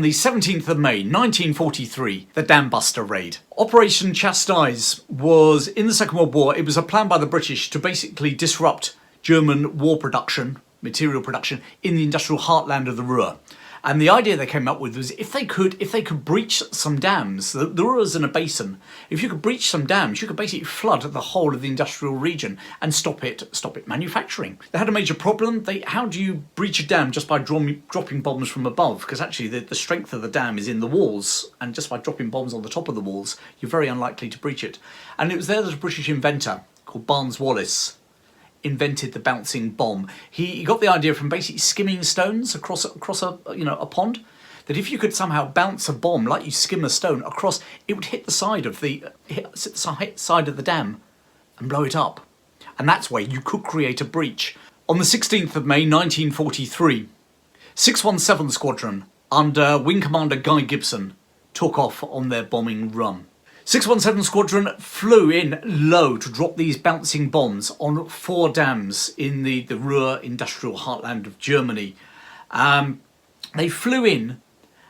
On the 17th of May 1943, the Dambuster Raid. Operation Chastise was, in the Second World War, it was a plan by the British to basically disrupt German war production, material production, in the industrial heartland of the Ruhr. And the idea they came up with was if they could breach some dams, the Ruhr's in a basin, if you could breach some dams, you could basically flood the whole of the industrial region and stop it manufacturing. They had a major problem. How do you breach a dam just by dropping bombs from above? Because actually the strength of the dam is in the walls, and just by dropping bombs on the top of the walls, you're very unlikely to breach it. And it was there that a British inventor called Barnes Wallace invented the bouncing bomb. He got the idea from basically skimming stones across a pond, that if you could somehow bounce a bomb like you skim a stone across, it would hit the side of the dam and blow it up. And that's where you could create a breach. On the 16th of May 1943, 617 Squadron under Wing Commander Guy Gibson took off on their bombing run. 617 Squadron flew in low to drop these bouncing bombs on 4 dams in the Ruhr industrial heartland of Germany. They flew in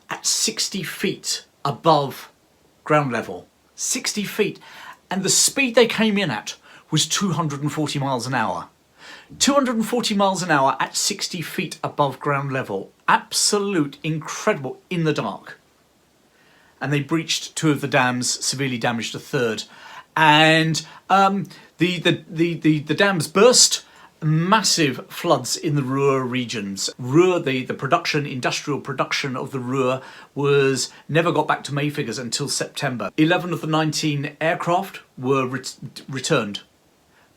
at 60 feet above ground level. 60 feet. And the speed they came in at was 240 miles an hour. 240 miles an hour at 60 feet above ground level. Absolute incredible in the dark. And they breached 2 of the dams, severely damaged a 3rd. And the dams burst, massive floods in the Ruhr regions. Ruhr, the industrial production of the Ruhr never got back to May figures until September. 11 of the 19 aircraft were returned,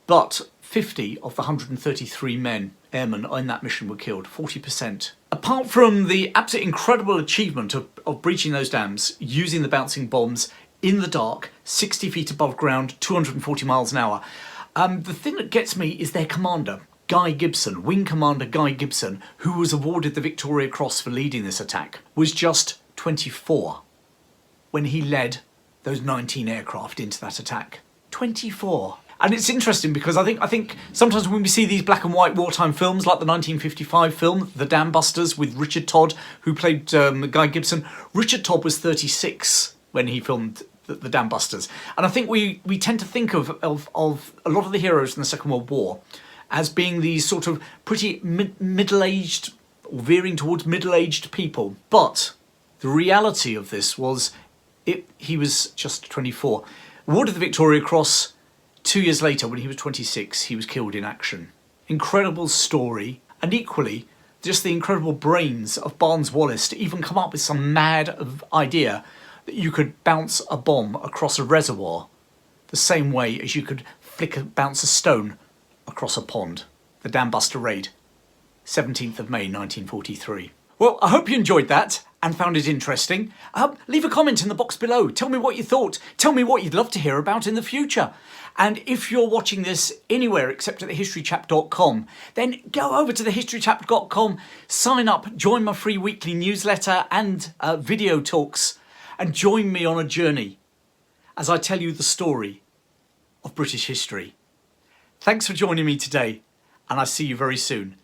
but 50 of the 133 airmen in that mission were killed, 40%. Apart from the absolutely incredible achievement of breaching those dams, using the bouncing bombs in the dark, 60 feet above ground, 240 miles an hour, the thing that gets me is their commander, Guy Gibson, Wing Commander Guy Gibson, who was awarded the Victoria Cross for leading this attack, was just 24 when he led those 19 aircraft into that attack. 24. And it's interesting because I think sometimes when we see these black and white wartime films, like the 1955 film, The Dambusters, with Richard Todd, who played Guy Gibson, Richard Todd was 36 when he filmed the Dambusters. And I think we tend to think of a lot of the heroes in the Second World War as being these sort of pretty middle-aged, or veering towards middle-aged people. But the reality of this was he was just 24. Awarded the Victoria Cross. 2 years later, when he was 26, he was killed in action. Incredible story, and equally, just the incredible brains of Barnes Wallace to even come up with some mad idea that you could bounce a bomb across a reservoir the same way as you could bounce a stone across a pond. The Dambuster Raid, 17th of May 1943. Well, I hope you enjoyed that and found it interesting. Leave a comment in the box below. Tell me what you thought. Tell me what you'd love to hear about in the future. And if you're watching this anywhere except at thehistorychap.com, then go over to thehistorychap.com, sign up, join my free weekly newsletter and video talks, and join me on a journey as I tell you the story of British history. Thanks for joining me today, and I'll see you very soon.